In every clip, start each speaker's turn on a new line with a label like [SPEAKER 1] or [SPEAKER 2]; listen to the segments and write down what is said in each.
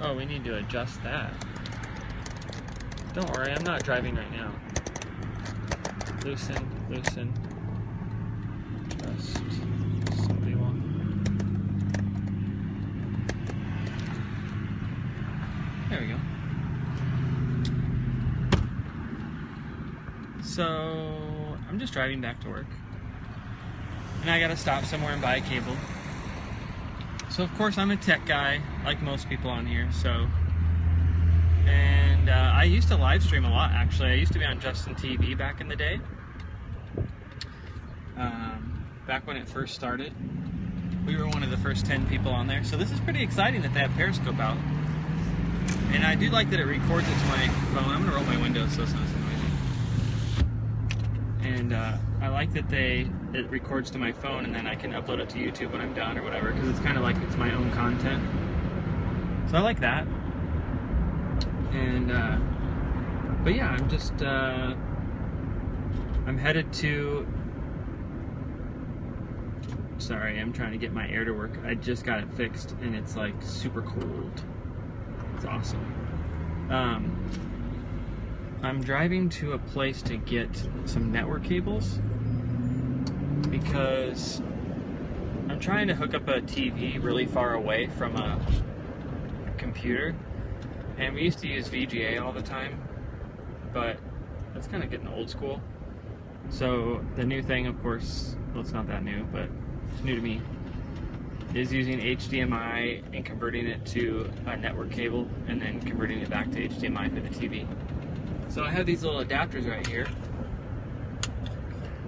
[SPEAKER 1] Oh, we need to adjust that. Don't worry, I'm not driving right now. Loosen, loosen. Just somebody want. There we go. So, I'm just driving back to work. And I gotta stop somewhere and buy a cable. So of course I'm a tech guy, like most people on here, so. And I used to live stream a lot, actually. I used to be on Justin TV back in the day. Back when it first started. We were one of the first 10 people on there. So this is pretty exciting that they have Periscope out. And I do like that it records it to my phone. I'm gonna roll my windows so it's not so noisy. And I like that it records to my phone and then I can upload it to YouTube when I'm done or whatever, because it's kind of like it's my own content. So I like that. And but yeah, I'm just I'm headed to. Sorry, I'm trying to get my air to work. I just got it fixed and it's like super cold. It's awesome. I'm driving to a place to get some network cables because I'm trying to hook up a TV really far away from a computer, and we used to use VGA all the time, but that's kind of getting old school. So the new thing, of course, well, it's not that new, but it's new to me, is using HDMI and converting it to a network cable and then converting it back to HDMI for the TV. So I have these little adapters right here,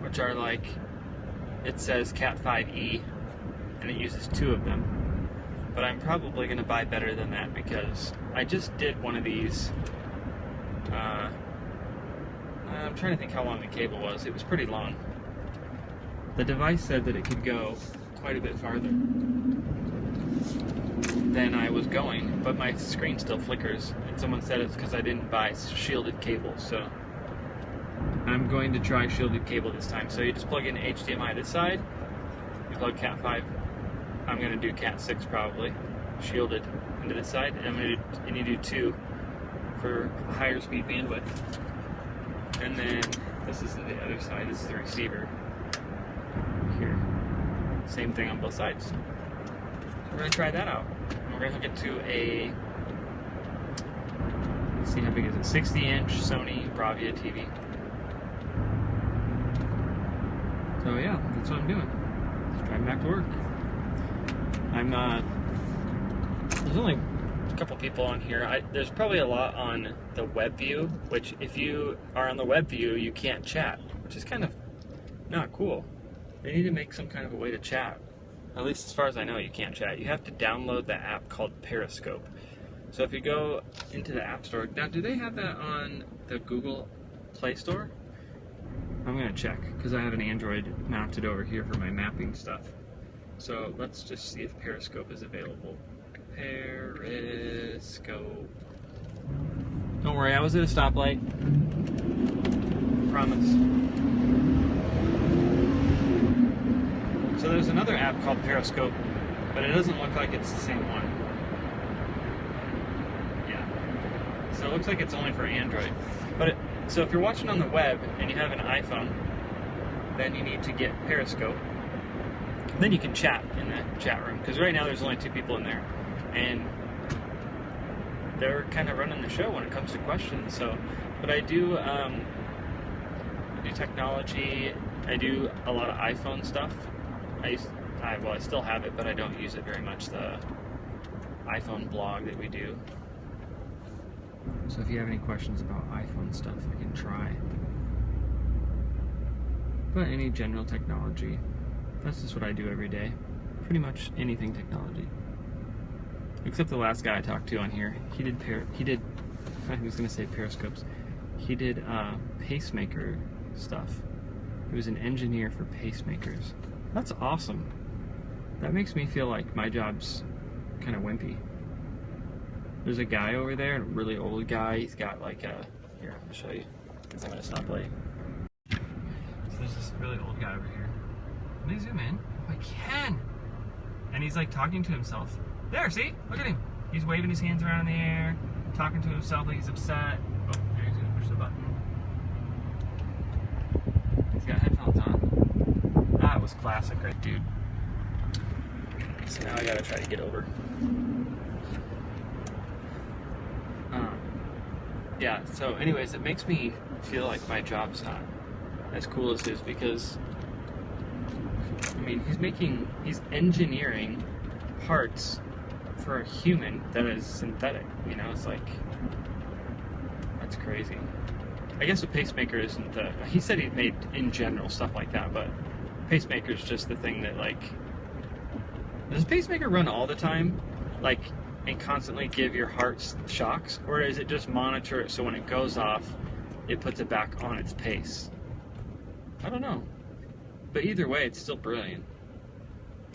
[SPEAKER 1] which are like, it says Cat 5e, and it uses 2 of them. But I'm probably going to buy better than that because I just did one of these. I'm trying to think how long the cable was. It was pretty long. The device said that it could go quite a bit farther than I was going, but my screen still flickers, and someone said it's because I didn't buy shielded cable, so I'm going to try shielded cable this time. So you just plug in HDMI this side, you plug Cat 5, I'm going to do Cat 6 probably, shielded into this side, and you do 2 for higher speed bandwidth. And then this is the other side, this is the receiver here. Same thing on both sides. So we're going to try that out. And we're going to hook it to a, let's see how big is it, 60-inch Sony Bravia TV. So yeah, that's what I'm doing. Just driving back to work. There's only a couple people on here. There's probably a lot on the web view, which if you are on the web view, you can't chat, which is kind of not cool. They need to make some kind of a way to chat. At least as far as I know, you can't chat. You have to download the app called Periscope. So if you go into the App Store, now do they have that on the Google Play Store? I'm gonna check, because I have an Android mounted over here for my mapping stuff. So let's just see if Periscope is available. Periscope. Don't worry, I was at a stoplight. Promise. So there's another app called Periscope, but it doesn't look like it's the same one. Yeah. So it looks like it's only for Android. So if you're watching on the web and you have an iPhone, then you need to get Periscope. Then you can chat in the chat room, because right now there's only 2 people in there, and they're kind of running the show when it comes to questions. So, but I do technology. I do a lot of iPhone stuff. I still have it, but I don't use it very much. The iPhone blog that we do. So if you have any questions about iPhone stuff, I can try. But any general technology, that's just what I do every day. Pretty much anything technology. Except the last guy I talked to on here. He did I was going to say periscopes. He did pacemaker stuff. He was an engineer for pacemakers. That's awesome. That makes me feel like my job's kind of wimpy. There's a guy over there, a really old guy. He's got like a, here, I'll show you. I'm going to stop light. So there's this really old guy over here. Let me zoom in. Oh, I can. And he's like talking to himself. There, see? Look at him. He's waving his hands around in the air, talking to himself like he's upset. Oh, there he's gonna push the button. He's got headphones on. That was classic, right, dude? So now I gotta try to get over. Yeah, so anyways, it makes me feel like my job's not as cool as his because, I mean, he's engineering parts for a human that is synthetic, you know? It's like, that's crazy. I guess a pacemaker isn't he said he made, in general, stuff like that, but pacemaker is just the thing that, like, does a pacemaker run all the time? Like, and constantly give your heart shocks? Or is it just monitor it so when it goes off, it puts it back on its pace? I don't know. But either way, it's still brilliant.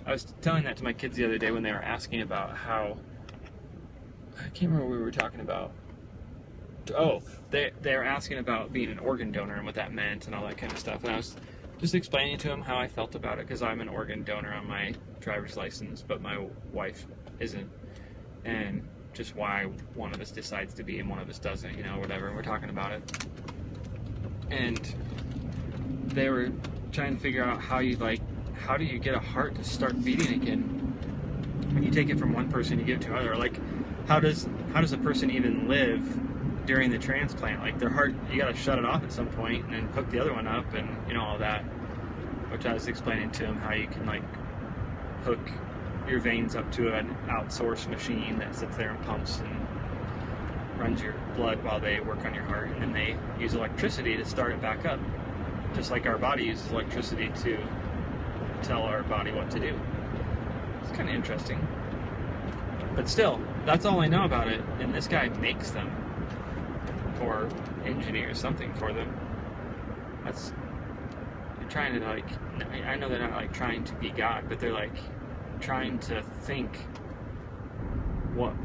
[SPEAKER 1] I was telling that to my kids the other day when they were asking about how... I can't remember what we were talking about. Oh, they were asking about being an organ donor and what that meant and all that kind of stuff. And I was just explaining to them how I felt about it because I'm an organ donor on my driver's license, but my wife isn't. And just why one of us decides to be and one of us doesn't, you know, whatever. We're talking about it. And they were trying to figure out how do you get a heart to start beating again? When you take it from one person, you give it to another. Like, how does a person even live during the transplant? Like, their heart, you gotta shut it off at some point and then hook the other one up and, you know, all that. Which I was explaining to him how you can, like, hook your veins up to an outsourced machine that sits there and pumps and runs your blood while they work on your heart, and then they use electricity to start it back up, just like our body uses electricity to tell our body what to do. It's kind of interesting, but still, that's all I know about it, and this guy makes them or engineers something for them. That's, they're trying to, like, I know they're not like trying to be God, but they're like trying to think what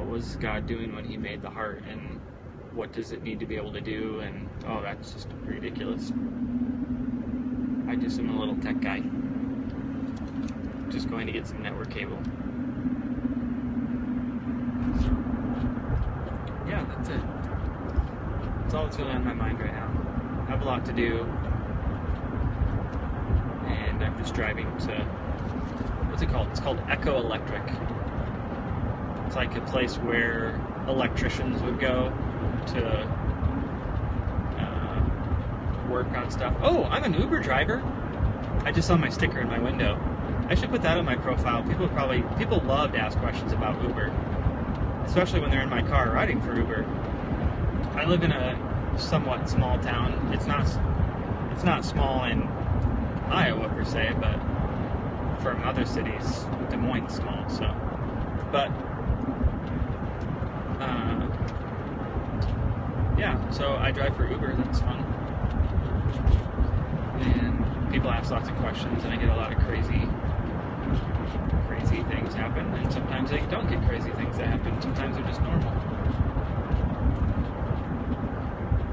[SPEAKER 1] was God doing when he made the heart, and what does it need to be able to do, and oh, that's just ridiculous. I just am a little tech guy, just going to get some network cable. Yeah, that's it. That's all that's really on my mind right now. I have a lot to do, and I'm just driving to, what's it called? It's called Echo Electric. It's like a place where electricians would go to work on stuff. Oh, I'm an Uber driver. I just saw my sticker in my window. I should put that on my profile. People love to ask questions about Uber, especially when they're in my car riding for Uber. I live in a somewhat small town. It's not small in Iowa per se, but from other cities, Des Moines is small. So, but yeah. So I drive for Uber. That's fun, and people ask lots of questions, and I get a lot of crazy things happen, and sometimes I don't get crazy things that happen. Sometimes they're just normal.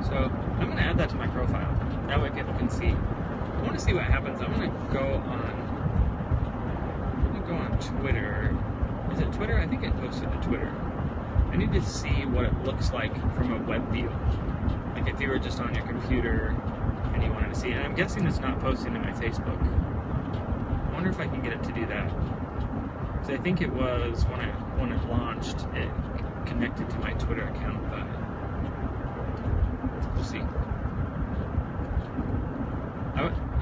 [SPEAKER 1] So I'm going to add that to my profile. That way people can see. I want to see what happens. I'm going to go on Twitter. Is it Twitter? I think I posted to Twitter. I need to see what it looks like from a web view. Like if you were just on your computer and you wanted to see it. And I'm guessing it's not posting to my Facebook. I wonder if I can get it to do that. Because I think it was when it launched, it connected to my Twitter account, but we'll see.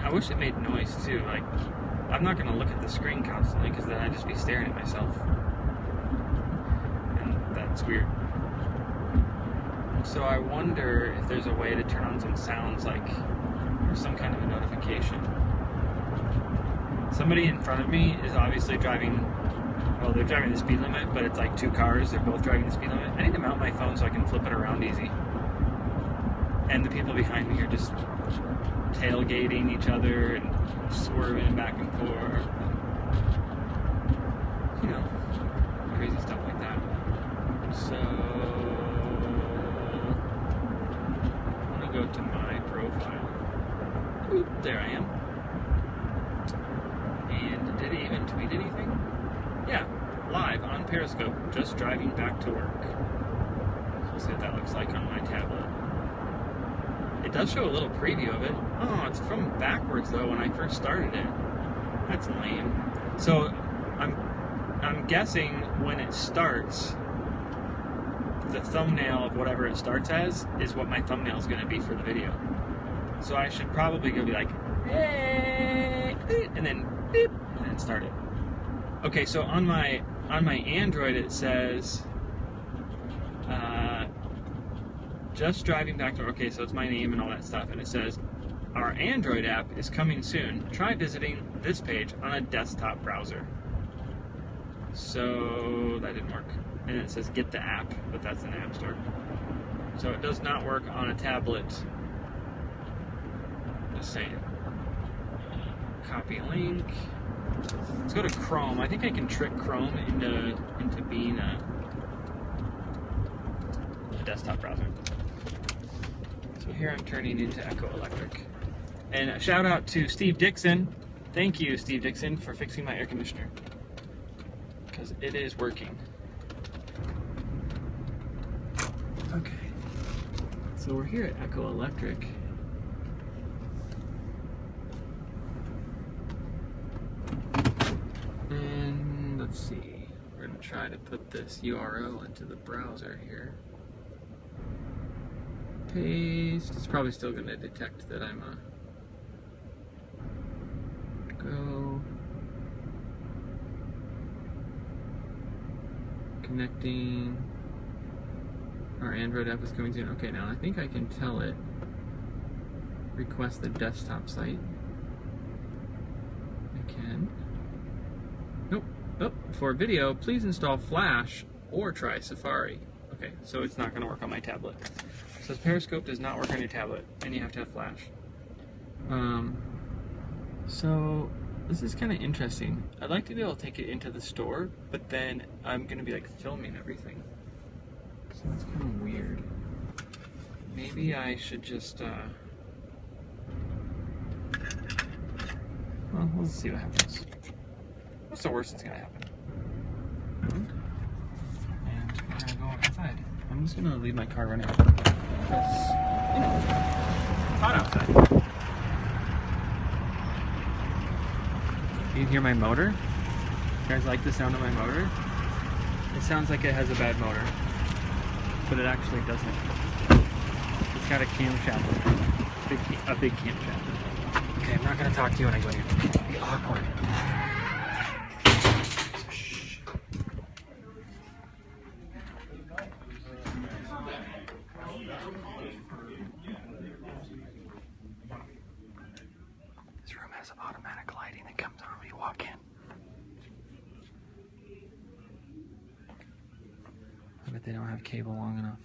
[SPEAKER 1] I wish it made noise too. Like, I'm not going to look at the screen constantly because then I'd just be staring at myself. And that's weird. So I wonder if there's a way to turn on some sounds, like, or some kind of a notification. Somebody in front of me is obviously driving, well, they're driving the speed limit, but it's like two cars, they're both driving the speed limit. I need to mount my phone so I can flip it around easy. And the people behind me are just tailgating each other and swerving back and forth. You know, crazy stuff like that. So, I'm gonna go to my profile. Oop, there I am. And did he even tweet anything? Yeah, live on Periscope, just to work. So we'll see what that looks like on my tablet. It does show a little preview of it. Oh, it's from backwards though when I first started it. That's lame. So I'm guessing when it starts, the thumbnail of whatever it starts as is what my thumbnail is going to be for the video. So I should probably go be like, hey, and then beep, and then start it. Okay, so on my Android it says just driving back to, okay, so it's my name and all that stuff, and it says our Android app is coming soon. Try visiting this page on a desktop browser. So that didn't work. And it says get the app, but that's an app store. So it does not work on a tablet. Just saying. Copy link. Let's go to Chrome. I think I can trick Chrome into being a desktop browser. So here I'm turning into Echo Electric. And a shout out to Steve Dixon. Thank you, Steve Dixon, for fixing my air conditioner. Because it is working. Okay. So we're here at Echo Electric. And let's see. We're going to try to put this URL into the browser here. Paste. It's probably still going to detect that I'm a go. Connecting. Our Android app is coming soon. Okay, now I think I can tell it request the desktop site. I can. Nope. Oh, for video, please install Flash or try Safari. Okay, so it's not going to work on my tablet. It says Periscope does not work on your tablet, and you have to have Flash. So this is kind of interesting. I'd like to be able to take it into the store, but then I'm going to be like filming everything. So that's kind of weird. Maybe I should just, well, we'll see what happens. What's the worst that's going to happen? And we're going to go outside. I'm just going to leave my car running because, you know, it's hot outside. You hear my motor? You guys like the sound of my motor? It sounds like it has a bad motor, but it actually doesn't. It's got a camshaft, a big camshaft. Okay, I'm not gonna talk to you when I go here. It'll be awkward. Shh. This room has automatic lighting that comes on when you walk in. I bet they don't have cable long enough.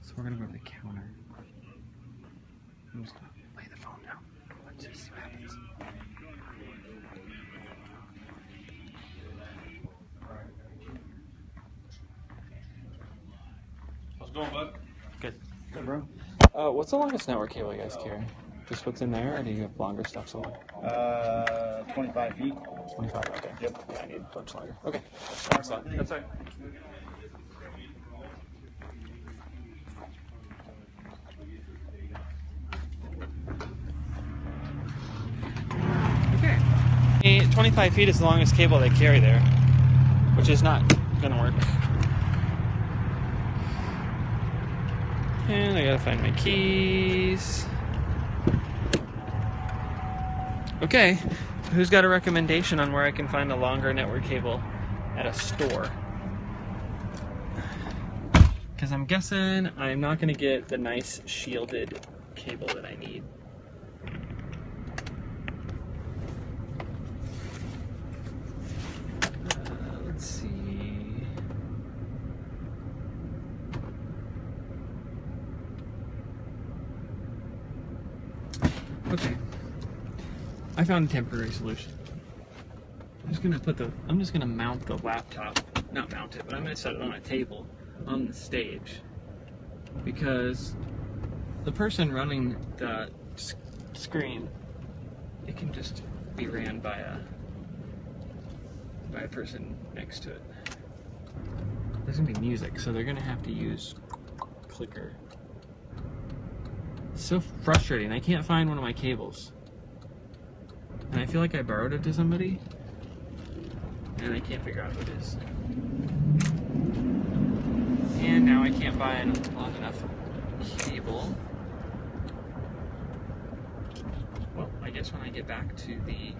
[SPEAKER 1] So we're gonna go to the counter. I'm just gonna lay the phone down. Let's just see what happens.
[SPEAKER 2] How's it going, bud?
[SPEAKER 1] Good. Good, bro. What's the longest network cable you guys carry? Just what's in there, or do you have longer stuff somewhere?
[SPEAKER 2] 25 feet.
[SPEAKER 1] 25, okay.
[SPEAKER 2] Yep.
[SPEAKER 1] Yeah, I need a bunch longer. Okay. Thanks a lot. That's all right. Okay. 25 feet is the longest cable they carry there, which is not gonna work. And I gotta find my keys. Okay, who's got a recommendation on where I can find a longer network cable at a store? Because I'm guessing I'm not going to get the nice shielded cable that I need. Let's see. Okay. I found a temporary solution. I'm just gonna mount the laptop, not mount it, but I'm gonna set it on a table on the stage, because the person running the screen, it can just be ran by a person next to it. There's gonna be music, so they're gonna have to use clicker. It's so frustrating. I can't find one of my cables. And I feel like I borrowed it to somebody, and I can't figure out who it is. And now I can't buy a long enough cable. Well, I guess when I get back to the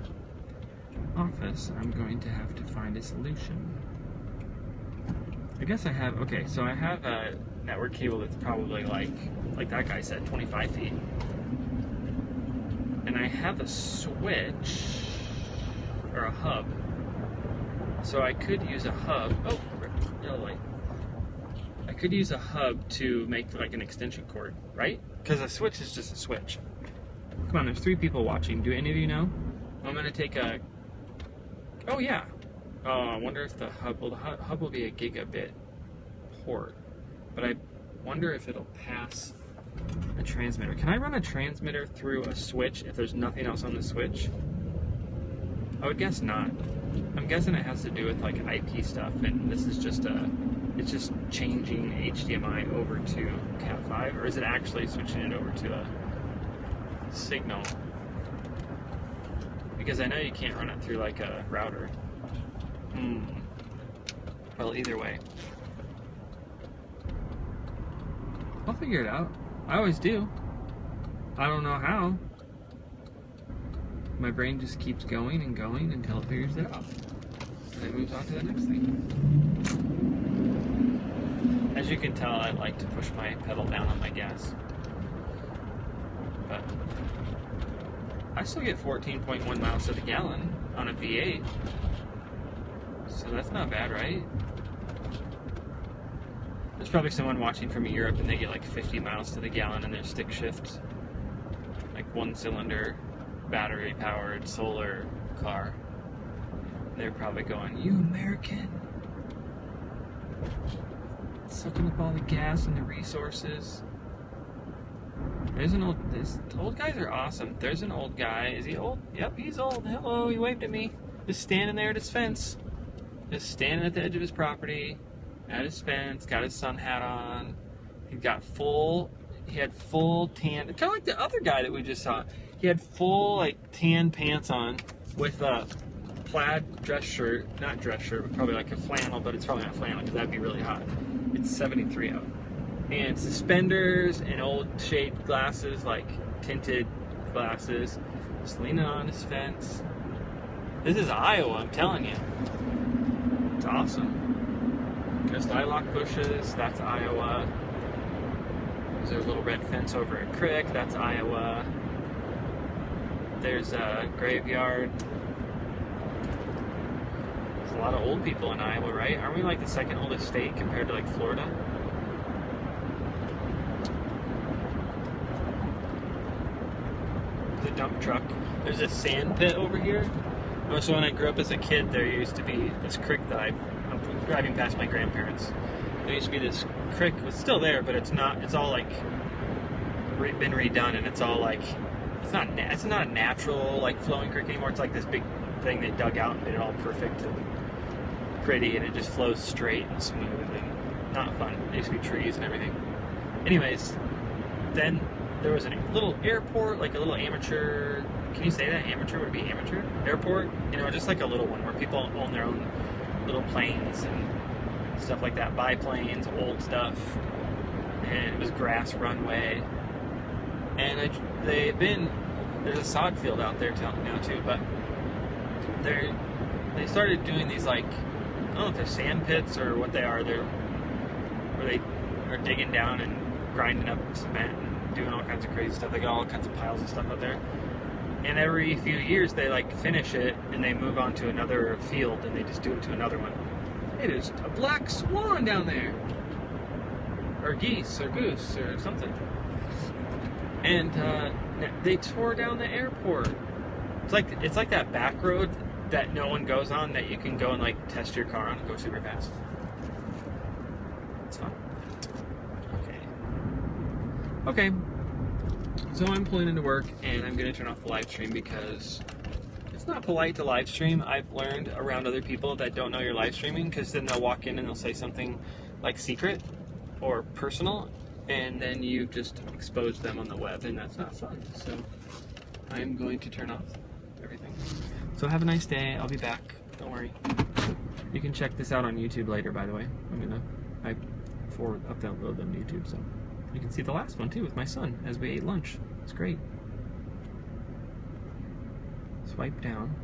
[SPEAKER 1] office, I'm going to have to find a solution. I guess I have, okay, so I have a network cable that's probably like that guy said, 25 feet. And I have a switch, or a hub. So I could use a hub, oh, yellow light. I could use a hub to make like an extension cord, right? Because a switch is just a switch. Come on, there's 3 people watching. Do any of you know? I'm gonna take a, oh yeah. Oh, I wonder if the hub will be a gigabit port. But I wonder if it'll pass a transmitter. Can I run a transmitter through a switch if there's nothing else on the switch? I would guess not. I'm guessing it has to do with like IP stuff, and this is just it's just changing HDMI over to Cat5, or is it actually switching it over to a signal? Because I know you can't run it through like a router. Well, either way. I'll figure it out. I always do. I don't know how. My brain just keeps going and going until it figures it out. And it moves on to the next thing. As you can tell, I like to push my pedal down on my gas. But I still get 14.1 miles to the gallon on a V8. So that's not bad, right? There's probably someone watching from Europe and they get like 50 miles to the gallon in their stick shift. Like 1-cylinder, battery-powered, solar car. They're probably going, "You American! Sucking up all the gas and the resources." These old guys are awesome. There's an old guy. Is he old? Yep, he's old. Hello, he waved at me. Just standing there at his fence. Just standing at the edge of his property, at his fence, got his sun hat on. He had full tan, kind of like the other guy that we just saw. He had full like tan pants on with a plaid dress shirt, not dress shirt, but probably like a flannel, but it's probably not flannel because that'd be really hot. It's 73 out. And suspenders and old shade glasses, like tinted glasses, just leaning on his fence. This is Iowa, I'm telling you. It's awesome. Just lilac bushes, that's Iowa. There's a little red fence over a creek, that's Iowa. There's a graveyard. There's a lot of old people in Iowa, right? Aren't we like the second oldest state compared to like Florida? The dump truck. There's a sand pit over here. So when I grew up as a kid, there used to be this creek that I'm driving past my grandparents. There used to be this creek. It's still there, but it's not. It's all like been redone, and it's all like it's not a natural like flowing creek anymore. It's like this big thing they dug out and made it all perfect and pretty, and it just flows straight and smooth and not fun. There used to be trees and everything. Anyways, then there was a little airport, like a little amateur. Can you say that? Amateur? Would it be amateur? Airport? You know, just like a little one where people own their own little planes and stuff like that. Biplanes, old stuff. And it was grass runway. And there's a sod field out there now too, but they started doing these like, I don't know if they're sand pits or what they are. Where they are digging down and grinding up cement and doing all kinds of crazy stuff. They got all kinds of piles of stuff out there. And every few years they like finish it and they move on to another field and they just do it to another one. Hey, there's a black swan down there. Or geese or goose or something. And they tore down the airport. It's like that back road that no one goes on that you can go and like test your car on and go super fast. It's fun. Okay. So I'm pulling into work and I'm going to turn off the live stream because it's not polite to live stream. I've learned around other people that don't know you're live streaming, because then they'll walk in and they'll say something like secret or personal, and then you just expose them on the web, and that's not fun. So I'm going to turn off everything. So have a nice day. I'll be back. Don't worry. You can check this out on YouTube later, by the way. I upload them to YouTube, so you can see the last one too with my son as we ate lunch. It's great. Swipe down.